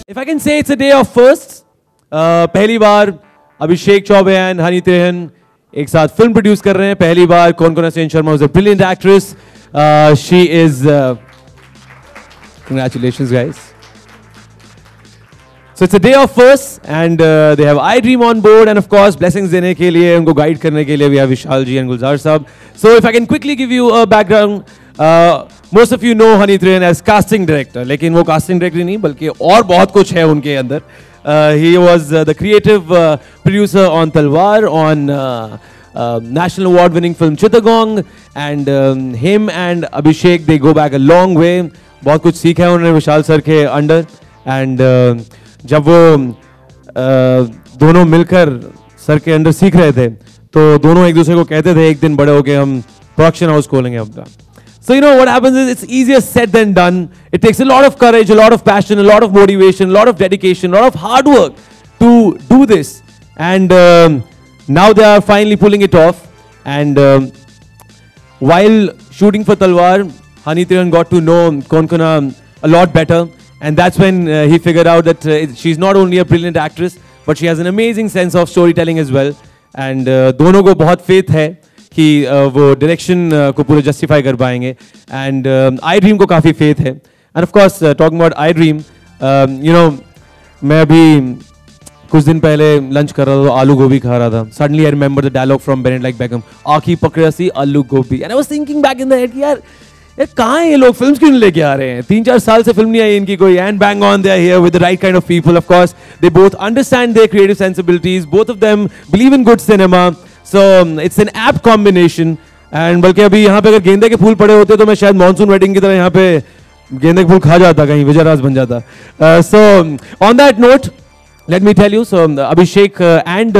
If I can say it's a day of firsts, पहली बार अभिषेक Choubey and Honey Trehan एक साथ film produce कर रहे हैं. पहली बार Konkona Sen Sharma was a brilliant actress. She is. Congratulations, guys. So it's a day of firsts, and they have iDream on board, and of course blessings देने के लिए, उनको guide करने के लिए we have Vishal ji and Gulzar साहब. So if I can quickly give you a background, most of you know Hani Trehan as casting director, लेकिन वो casting director नहीं बल्कि और बहुत कुछ है उनके अंदर. He was the creative producer on Talwar, on national award-winning film Chittagong, and him and Abhishek, they go back a long way. बहुत कुछ सीखा है उन्होंने विशाल सर के अंडर. And जब वो दोनों मिलकर सर के अंडर सीख रहे थे तो दोनों एक दूसरे को कहते थे एक दिन बड़े होके हम प्रोडक्शन हाउस खोलेंगे अपना. So you know what happens is it's easier said than done. It takes a lot of courage, a lot of passion, a lot of motivation, a lot of dedication, a lot of hard work to do this. And now they are finally pulling it off. And while shooting for Talwar, Hani Trehan got to know Konkona a lot better. And that's when he figured out that she's not only a brilliant actress, but she has an amazing sense of storytelling as well. And दोनों को बहुत faith है कि वो direction को पूरा justify कर पाएंगे. And iDream को काफ़ी faith है. And of course, talking about iDream, you know, मैं अभी कुछ दिन पहले lunch कर रहा था तो आलू गोभी खा रहा था. Suddenly I remember the dialogue from Bennett like Beckham. आँखी पकड़ा सी आलू गोभी. And I was thinking back in the head, यार कहाँ हैं ये लोग फिल्म्स क्यों नहीं लेके आ रहे हैं 3-4 साल से फिल्म नहीं आई इनकी कोई and bang on they are here with the right kind of people. Of course they both understand their creative sensibilities, both of them believe in good cinema, so it's an apt combination. And बल्कि अभी यहाँ पे अगर गेंदे के फूल पड़े होते तो मैं शायद मॉनसून वेडिंग की तरह यहाँ पे गेंदे के फूल खा जाता कहीं विजयराज बन जाता. So on that note, let me tell you, so Abhishek and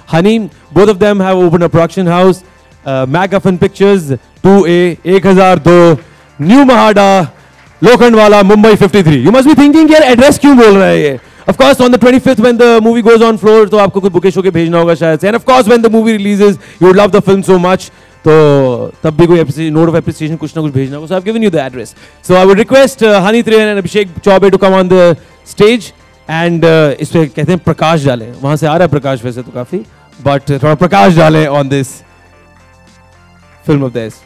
Hani, both of them have opened a production house, MacGuffin Pictures, 2A, 1002, New Mahada, Lokhandwala, Mumbai 53. You must be thinking, यार address क्यों बोल रहा है ये? Of course, on the 25th when the movie goes on floor, तो आपको कुछ bouquet show के भेजना होगा शायद. And of course, when the movie releases, you would love the film so much, तो तब भी कोई note of appreciation कुछ ना कुछ भेजना होगा. So I've given you the address. So I would request Hani Trehan and Abhishek Chaubey to come on the stage, and इस पे कहते हैं प्रकाश डालें. वहाँ से आ रहा है प्रकाश वैसे तो काफी, but थोड़ा प्रकाश डालें on this film of theirs.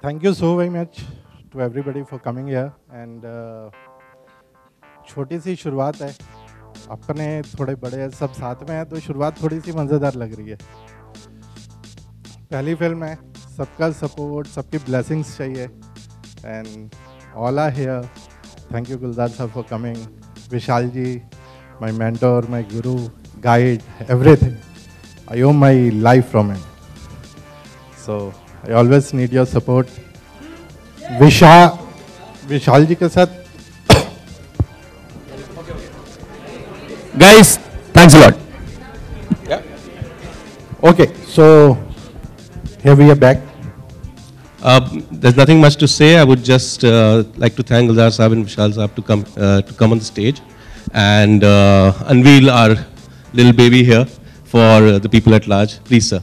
Thank you so very much to everybody for coming here. And छोटी सी शुरुआत है, अपने थोड़े बड़े सब साथ में हैं तो शुरुआत थोड़ी सी मज़ेदार लग रही है. पहली फिल्म है, सबका सपोर्ट, सबकी ब्लेसिंग्स चाहिए. And all are here. Thank you Gulzar Sahab for coming. Vishal ji, my mentor, my guru, guide, everything. I owe my life from him. So I always need your support. Vishal ji के साथ. Guys, thanks a lot. Yeah. Okay, so here we are back. There's nothing much to say. I would just like to thank Gulzar Saab and Vishal Saab to come on the stage and unveil our little baby here for the people at large. Please, sir.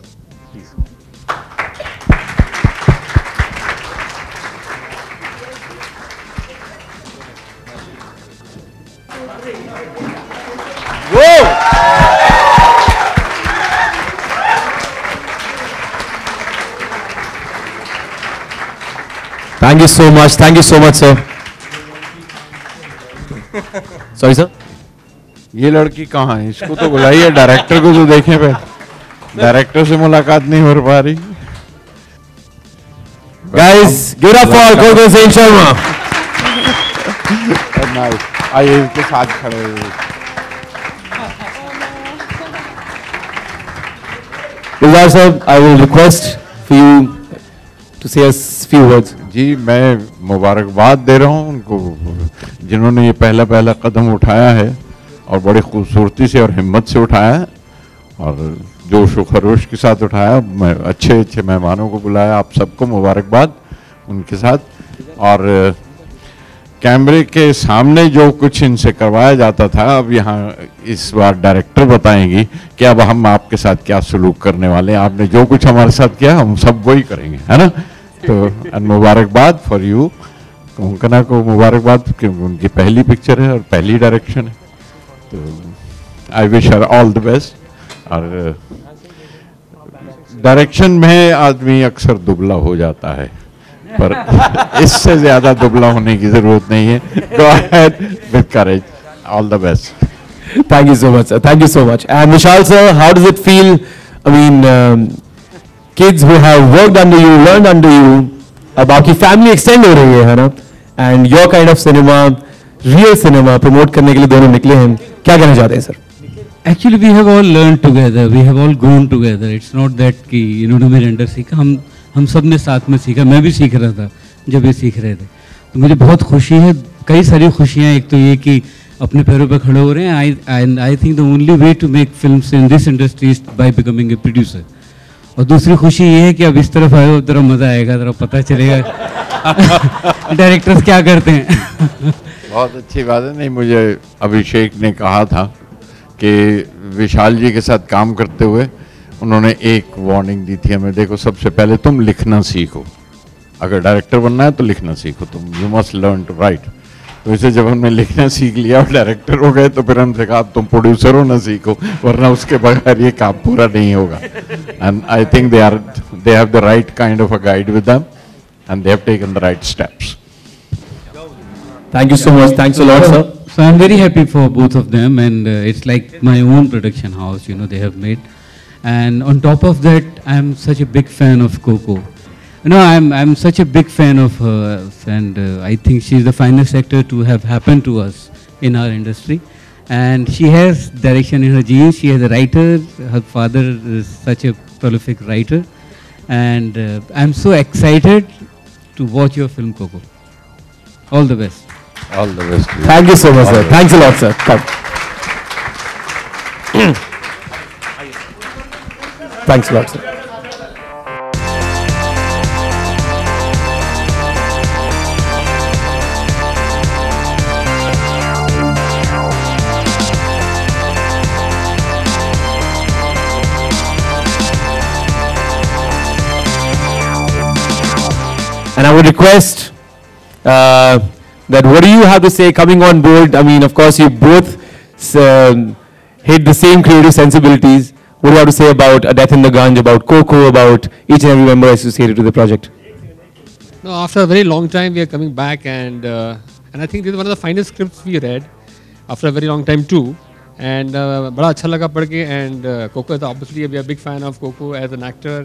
Thank you so much. Thank you so much, sir. Sorry, sir. ये लड़की कहाँ है? इसको तो बुलाइए, director को तो देखें पे. डायरेक्टर से मुलाकात नहीं हो पा रही. Guys, give it up for Konkona Sen Sharma. Nice. आइए इसके साथ खड़े. Gulzar sir, I will request for you to say a few words. जी, मैं मुबारकबाद दे रहा हूँ उनको जिन्होंने ये पहला कदम उठाया है और बड़ी खूबसूरती से और हिम्मत से उठाया है और जोश व खरोश के साथ उठाया. मैं अच्छे मेहमानों को बुलाया. आप सबको मुबारकबाद उनके साथ. और कैमरे के सामने जो कुछ इनसे करवाया जाता था, अब यहाँ इस बार डायरेक्टर बताएंगी कि अब हम आपके साथ क्या सलूक करने वाले हैं। आपने जो कुछ हमारे साथ किया हम सब वही करेंगे, है ना। तो मुबारकबाद फॉर यू, कंगना को मुबारकबाद क्योंकि उनकी पहली पिक्चर है और पहली डायरेक्शन है। तो I wish her all the best. और डायरेक्शन में आदमी अक्सर दुबला हो जाता है, पर इससे ज्यादा दुबला होने की जरूरत नहीं है। Go ahead with courage. All the best. Thank you so much, sir. Thank you so much. And Vishal sir, how does it feel? I mean, kids who have worked under you, learned under you, अब आपकी family extend हो रही है ना? And your kind of cinema, real cinema promote करने के लिए दोनों निकले हैं। क्या कहना चाहते हैं sir? Actually, we have all learned together. We have all grown together. It's not that कि इन्होंने मेरे अंडर सीखा, हम सब ने साथ में सीखा। मैं भी सीख रहा था जब ये सीख रहे थे, तो मुझे बहुत खुशी है। कई सारी खुशियाँ, एक तो ये कि अपने पैरों पर खड़े हो रहे हैं। I think the only way to make films in this industry is by becoming a producer. और दूसरी खुशी ये है कि अब इस तरफ आए हो, ज़रा मज़ा आएगा, ज़रा पता चलेगा डायरेक्टर्स क्या करते हैं। बहुत अच्छी बात है। नहीं, मुझे अभिषेक ने कहा था कि विशाल जी के साथ काम करते हुए उन्होंने एक वार्निंग दी थी हमें, देखो सबसे पहले तुम लिखना सीखो, अगर डायरेक्टर बनना है तो लिखना सीखो तुम, you must learn to write. तो इसे जब हमने लिखना सीख लिया और डायरेक्टर हो गए तो फिर हमसे कहा तुम प्रोड्यूसर हो ना सीखो, वरना उसके बगैर ये काम पूरा नहीं होगा। And I think they have the right kind of a guide with them and they have taken the right steps. Thank you so much. Thanks a lot, sir. So I'm very happy for both of them, and it's like my own production house, you know, they have made. And on top of that, I'm such a big fan of Coco. You know, I'm such a big fan of her, and I think she's the finest actor to have happened to us in our industry. And she has direction in her genes. She is a writer. Her father is such a prolific writer, and I'm so excited to watch your film, Coco. All the best. All the best. Thank you so much, sir. Thanks a lot, sir. Come. Thanks a lot, sir. And I would request that what do you have to say coming on board? I mean, of course, you both hit the same creative sensibilities. What do you have to say about A Death in the Gunge, about Coco, about each and every member associated with the project? No, after a very long time, we are coming back, and I think this is one of the finest scripts we read after a very long time too. And बड़ा अच्छा लगा पढ़ के, and Coco is obviously we are a big fan of Coco as an actor.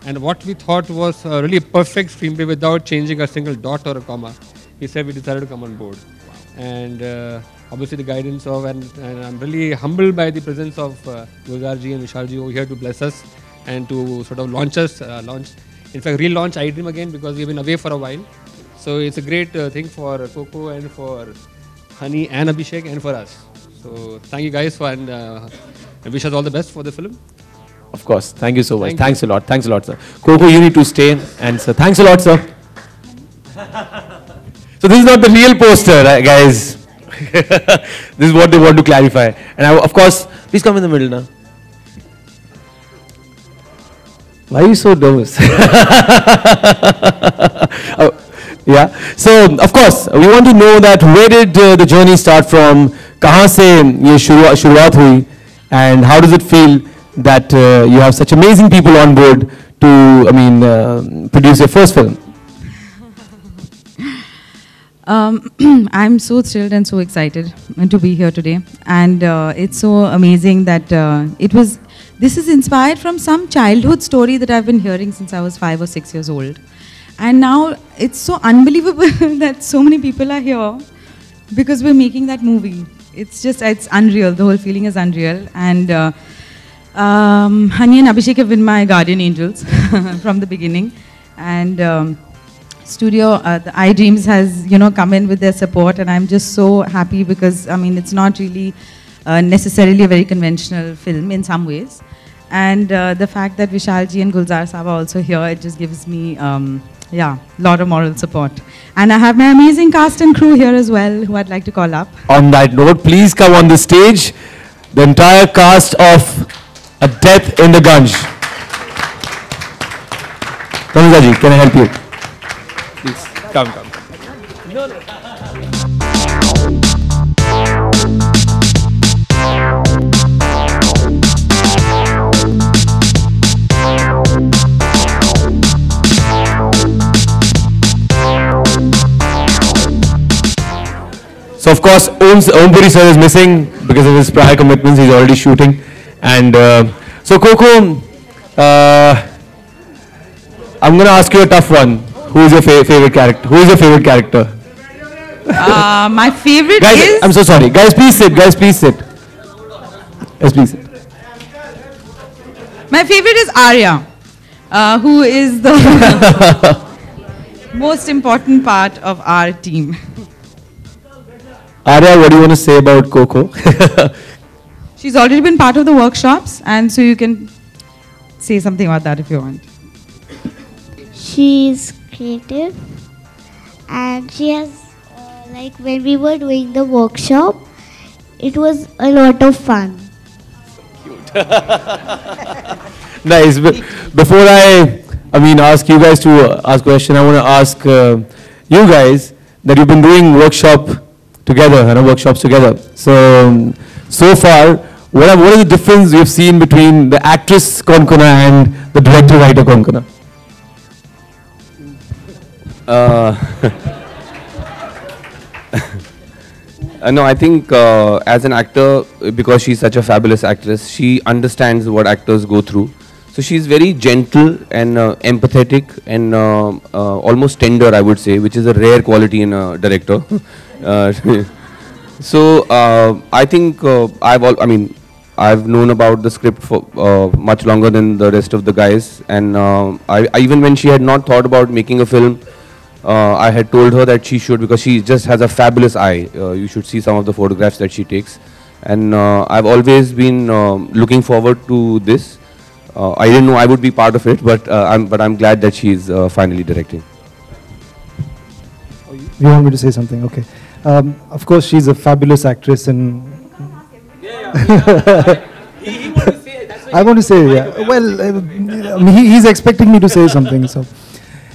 And what we thought was really a perfect screenplay without changing a single dot or a comma. He said we decided to come on board. And obviously the guidance of, and I'm really humbled by the presence of Gulzar ji and Vishal ji over here to bless us and to sort of launch us, in fact relaunch iDream again, because we've been away for a while. So it's a great thing for Coco and for Honey and Abhishek and for us. So thank you guys for, and I wish us all the best for the film. Of course. Thank you so much. Thank Thanks a lot. Thanks a lot, sir. Coco, you need to stay. And sir, thanks a lot, sir. So this is not the real poster, guys. This is what they want to clarify. And of course, please come in the middle now. Why are you so nervous? Oh, yeah. So, of course, we want to know that where did the journey start from? कहाँ से ये शुरुआत हुई? And how does it feel that you have such amazing people on board to, I mean, produce your first film? I'm so thrilled and so excited to be here today, and it's so amazing that this is inspired from some childhood story that I've been hearing since I was 5 or 6 years old, and now it's so unbelievable that so many people are here because we're making that movie. It's unreal. The whole feeling is unreal, and Hani and Abhishek have been my guardian angels from the beginning, and studio, the iDreams has, come in with their support, and I'm just so happy because, I mean, it's not really necessarily a very conventional film in some ways. And the fact that Vishalji and Gulzar Saab are also here, it just gives me, lot of moral support. And I have my amazing cast and crew here as well, who I'd like to call up. On that note, please come on the stage, the entire cast of A Death in the Gunj. Tanuja ji, can I help you? Please, come. So of course, Om Puri sir is missing because of his prior commitments. He's already shooting, and so Coco, I'm going to ask you a tough one. Who is your favorite character? My favorite guys, is... I'm so sorry. Guys, please sit. Yes, please sit. My favorite is Arya, who is the most important part of our team. Arya, what do you want to say about Coco? She's already been part of the workshops, and so you can say something about that if you want. She's creative, and she has, like when we were doing the workshop, it was a lot of fun. Nice. Before I ask you guys to ask a question, I want to ask you guys that you've been doing workshops together. So far, what are the difference you've seen between the actress Konkona and the director-writer Konkona? No, I think as an actor, because she's such a fabulous actress, she understands what actors go through. So she's very gentle and empathetic and almost tender, I would say, which is a rare quality in a director. So I think I've known about the script for much longer than the rest of the guys, and I even when she had not thought about making a film, I had told her that she should, because she just has a fabulous eye. You should see some of the photographs that she takes, and I've always been looking forward to this. I didn't know I would be part of it, but I'm glad that she's finally directing. You want me to say something? Okay. Of course, she's a fabulous actress, and I want to say, well, he's expecting me to say something, so.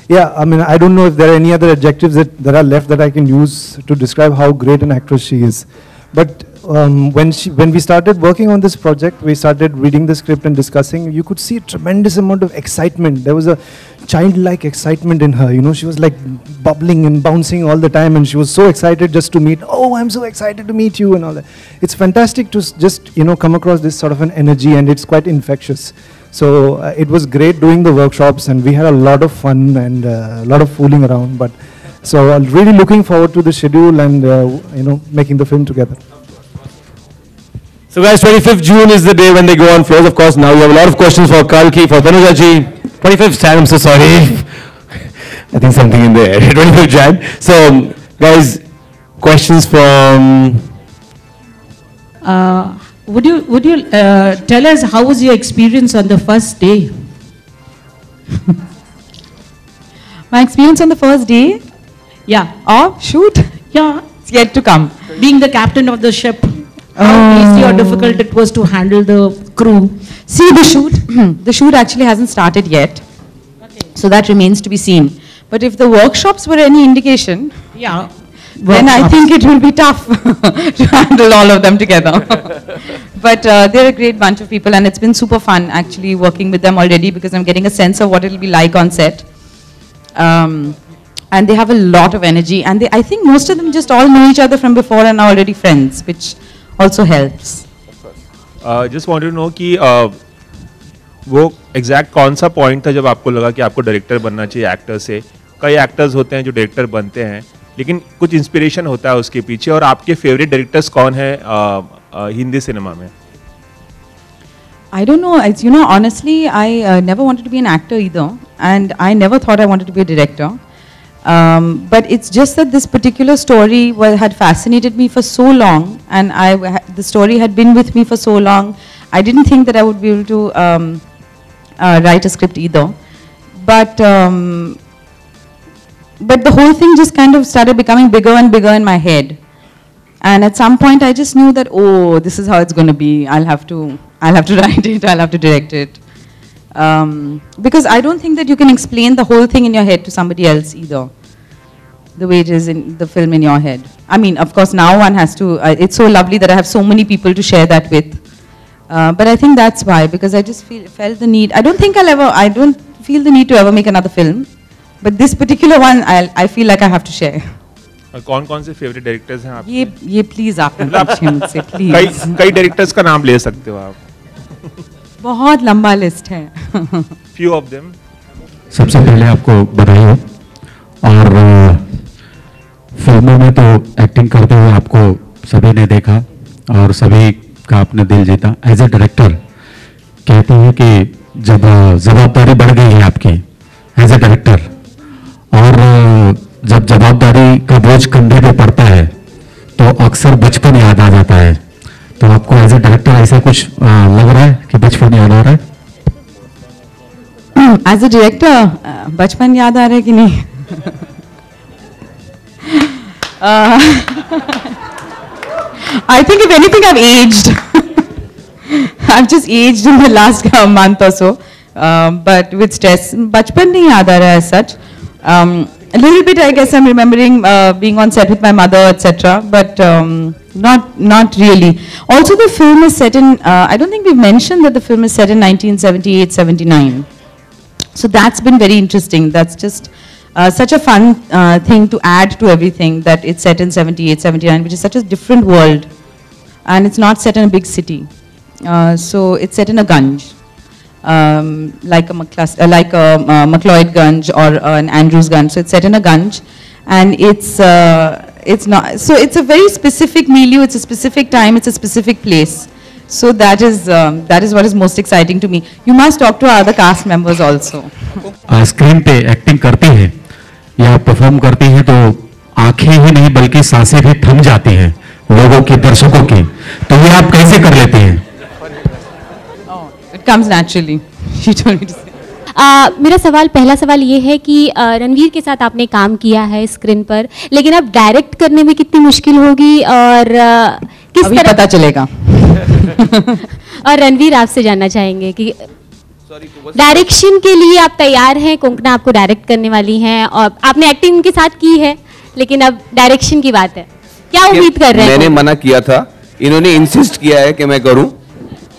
Yeah, I don't know if there are any other adjectives that are left that I can use to describe how great an actress she is. But when we started working on this project, we started reading the script and discussing. You could see a tremendous amount of excitement. There was a childlike excitement in her. She was like bubbling and bouncing all the time, and she was so excited just to meet. Oh, I'm so excited to meet you and all that. It's fantastic to just come across this sort of an energy, and it's quite infectious. So it was great doing the workshops, and we had a lot of fun and a lot of fooling around. So I'm really looking forward to the schedule and making the film together. So guys, 25th June is the day when they go on floors. Of course, now you have a lot of questions for Kalki, for Tanuja ji. 25th Jan, I'm so sorry. I think something in there. 25th Jan. So guys, questions from... Would you tell us how was your experience on the first day? My experience on the first day? Yeah. Oh, shoot. Yeah. It's yet to come. Being the captain of the ship, how easy or difficult it was to handle the crew? See, the shoot actually hasn't started yet. Okay. So that remains to be seen. But if the workshops were any indication, yeah, then I think it will be tough to handle all of them together. But they're a great bunch of people, and it's been super fun actually working with them already, because I'm getting a sense of what it'll be like on set. And they have a lot of energy, and I think most of them just all know each other from before and are already friends, which also helps. Just want to know कि वो exact कौन सा point था जब आपको लगा कि आपको director बनना चाहिए actor से? कई actors होते हैं जो director बनते हैं, लेकिन कुछ inspiration होता है उसके पीछे, और आपके favorite directors कौन हैं हिंदी सिनेमा में? I don't know. Honestly, I never wanted to be an actor either, and I never thought I wanted to be a director. But it's just that this particular story had fascinated me for so long, and the story had been with me for so long. I didn't think that I would be able to write a script either. But the whole thing just kind of started becoming bigger and bigger in my head. And at some point, I just knew that, oh, this is how it's going to be. I'll have to write it. I'll have to direct it. Because I don't think that you can explain the whole thing in your head to somebody else either, the way it is in the film in your head. I mean, of course, now one has to, it's so lovely that I have so many people to share that with. But I think that's why, because I just felt the need. I don't feel the need to ever make another film. But this particular one, I feel like I have to share. कौन-कौन से favourite directors हैं आपके? ये please आप पूछिए मुझसे please. कई directors का नाम ले सकते हो आप. बहुत लंबा लिस्ट है. Few of them. सबसे पहले आपको बधाई हो और फिल्मों में तो एक्टिंग करते हुए आपको सभी ने देखा और सभी का आपने दिल जीता. एज ए डायरेक्टर कहते हैं कि जब जवाबदारी बढ़ गई है आपकी एज ए डायरेक्टर और जब जवाबदारी का बोझ कंधे पे पड़ता है तो अक्सर बचपन याद आ जाता है. तो आपको एज ए डायरेक्टर ऐसा कुछ लग रहा है कि बचपन याद आ रहा है? एज ए डायरेक्टर बचपन याद आ रहा है कि नहीं? I think if anything I've aged. I've just aged in the last month or so. But with stress, bachpan nahi yaad aa raha as such. A little bit, I guess, I'm remembering being on set with my mother, etc. But not really. Also, the film is set in. I don't think we've mentioned that the film is set in 1978-79. So that's been very interesting. That's just such a fun thing to add to everything, that it's set in 78-79, which is such a different world, and it's not set in a big city. So it's set in a Ganj. Like a Macleod Ganj or an Andrews Ganj. So it's set in a Ganj, and it's not. So it's a very specific milieu. It's a specific time. It's a specific place. So that is what is most exciting to me. You must talk to our other cast members also. Screen पे acting करती है या perform करती है तो आंखें ही नहीं बल्कि सांसें भी थम जाती हैं लोगों की, दर्शकों की. तो ये आप कैसे कर लेते हैं? It comes naturally. She told me to say. मेरा पहला सवाल ये है कि रणवीर के साथ आपने काम किया है स्क्रीन पर, लेकिन अब डायरेक्ट करने में कितनी मुश्किल होगी और किस अभी तरह पता चलेगा. और रणवीर आपसे जानना चाहेंगे कि डायरेक्शन के लिए आप तैयार हैं? कोंकणा आपको डायरेक्ट करने वाली हैं और आपने एक्टिंग उनके साथ की है, लेकिन अब डायरेक्शन की बात है. क्या उम्मीद कर रहे हैं? मैंने मना किया था, इन्होंने इंसिस्ट किया है कि मैं करूं.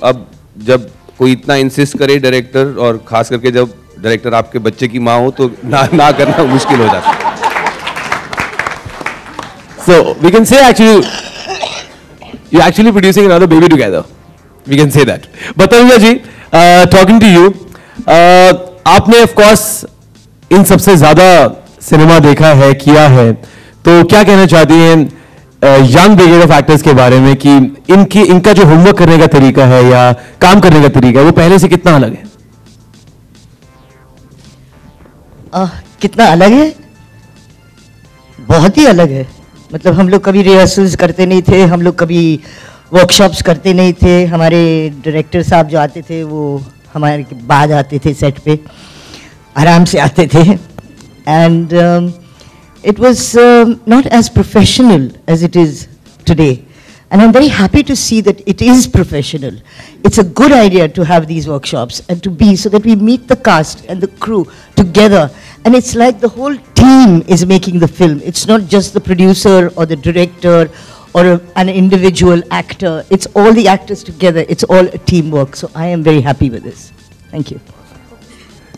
अब जब कोई इतना इंसिस्ट करे डायरेक्टर, और खास करके जब डायरेक्टर आपके बच्चे की माँ हो, तो ना करना मुश्किल हो जाता है. So we can say actually you're actually producing another baby together. We can say that. Batavia ji, talking to you, आपने of course इन सबसे ज़्यादा सिनेमा देखा है, किया है, तो क्या कहना चाहती हैं यंग ब्रिगेड ऑफ एक्टर्स के बारे में कि इनका जो होमवर्क करने का तरीका है या काम करने का तरीका है वो पहले से कितना अलग है? कितना अलग है? बहुत ही अलग है. मतलब हम लोग कभी रिहर्सल्स करते नहीं थे, हम लोग कभी वर्कशॉप्स करते नहीं थे. हमारे डायरेक्टर साहब जो आते थे वो हमारे बाद आते थे, सेट पे आराम से आते थे. And it was not as professional as it is today. And I'm very happy to see that it is professional. It's a good idea to have these workshops and to be so that we meet the cast and the crew together. And it's like the whole team is making the film. It's not just the producer or the director or an individual actor. It's all the actors together. It's all a teamwork. So I am very happy with this. Thank you.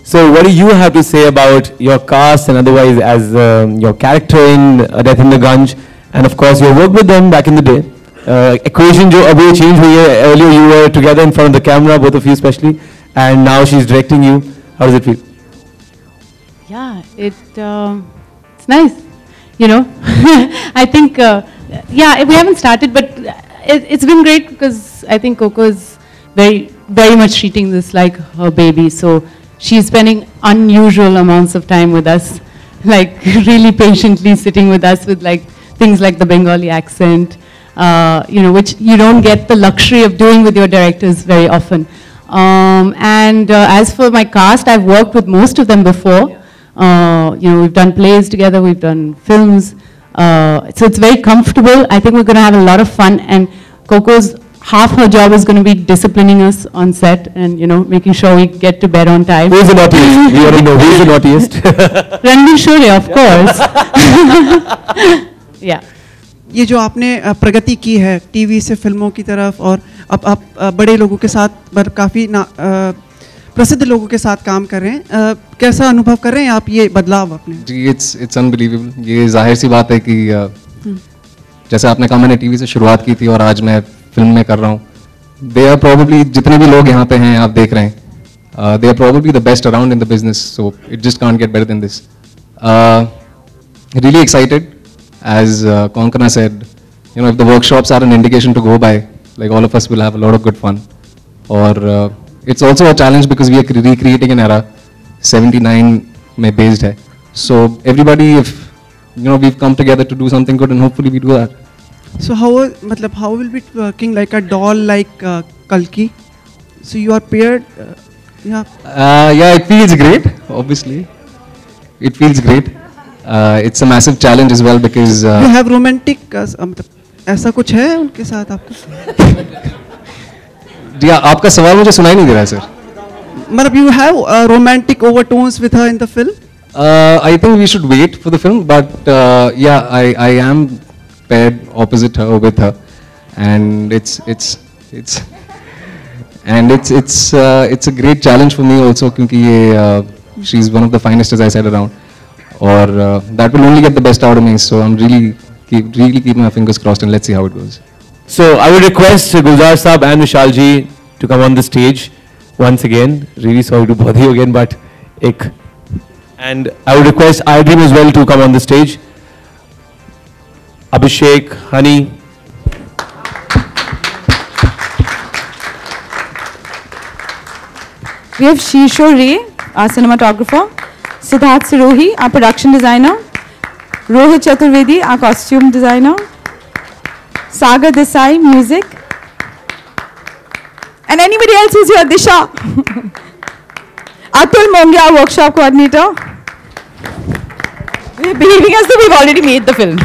So what do you have to say about your cast and otherwise as your character in Death in the Ganj, and of course your work with them back in the day? Equation jo abhi change hui hai. Earlier you were together in front of the camera, both of you especially, and now she's directing you. How does it feel? Yeah, it's nice. You know, I think yeah, we haven't started, but it's been great because I think Coco is very much treating this like her baby. So she's spending unusual amounts of time with us, like really patiently sitting with us with like things like the Bengali accent, which you don't get the luxury of doing with your directors very often. As for my cast, I've worked with most of them before. We've done plays together, we've done films. So it's very comfortable. I think we're going to have a lot of fun. And Coco's half her job is going to be disciplining us on set and, making sure we get to bed on time. Who's the naughtiest? We already know who's the naughtiest. Ranveer Shurya, of course. Yeah. ये जो आपने प्रगति की है TV से फिल्मों की तरफ और अब आप बड़े लोगों के साथ काफ़ी प्रसिद्ध लोगों के साथ काम कर रहे हैं, कैसा अनुभव कर रहे हैं आप ये बदलाव अपने? जी इट्स अनबिलीवेबल। ये जाहिर सी बात है कि जैसे आपने कहा मैंने टीवी से शुरुआत की थी और आज मैं फिल्म में कर रहा हूँ। दे आर प्रोबेबली जितने भी लोग यहाँ पे हैं आप देख रहे हैं, they are probably the best around in the business, so it just can't get better than this. Really excited as Konkana said, if the workshops are an indication to go by, like all of us will have a lot of good fun. Or it's also a challenge because we are recreating an era 79 mein based hai. So everybody, if we've come together to do something good and hopefully we do that. So how will be working like a doll like Kalki? So you are paired, yeah. Yeah, it feels great. Obviously, it feels great. It's a massive challenge as well because you have romantic ऐसा कुछ है उनके साथ आपका? जी आपका सवाल मुझे सुनाई नहीं दे रहा है सर। मतलब you have romantic overtones with her in the film? I think we should wait for the film, but yeah, I am paired opposite her with her, and it's a great challenge for me also क्योंकि ये she's one of the finest as I said around. Or that will only get the best out of me. So I'm really keeping my fingers crossed and let's see how it goes. So I would request Gulzar Saab and Vishal ji to come on the stage once again. Really sorry to bother you again, but and I would request iDream as well to come on the stage. Abhishek, Honey. We have Shisho Ray, our cinematographer. Siddharth Sirohi, our production designer. Rohit Chaturvedi, our costume designer. Sagar Desai, music. And anybody else who's here, Disha. Atul Mongia, our workshop coordinator. We're behaving as though we've already made the film.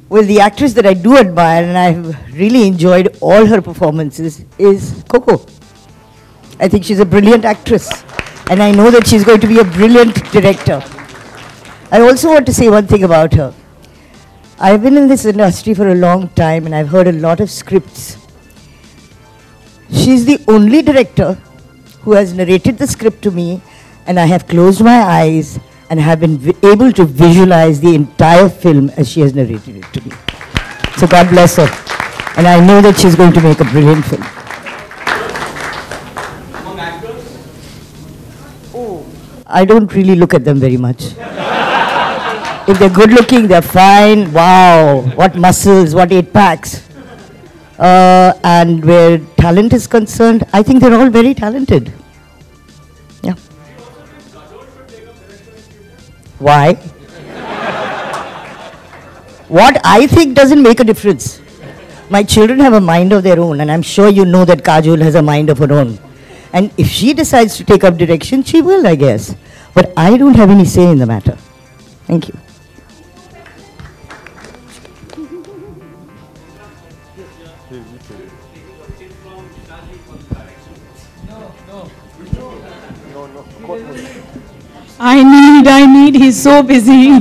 Well, the actress that I do admire and I've really enjoyed all her performances is Coco. I think she's a brilliant actress and I know that she's going to be a brilliant director. I also want to say one thing about her. I've been in this industry for a long time and I've heard a lot of scripts. She's the only director who has narrated the script to me and I have closed my eyes and have been able to visualize the entire film as she has narrated it to me. So God bless her. And I know that she's going to make a brilliant film. I don't really look at them very much. If they're good looking, they're fine. Wow, what muscles, what 8 packs. And where talent is concerned, I think they're all very talented. Yeah. Why? What I think doesn't make a difference. My children have a mind of their own, and I'm sure you know that Kajol has a mind of her own. And if she decides to take up direction, she will, I guess. But I don't have any say in the matter. Thank you. I need, he's so busy.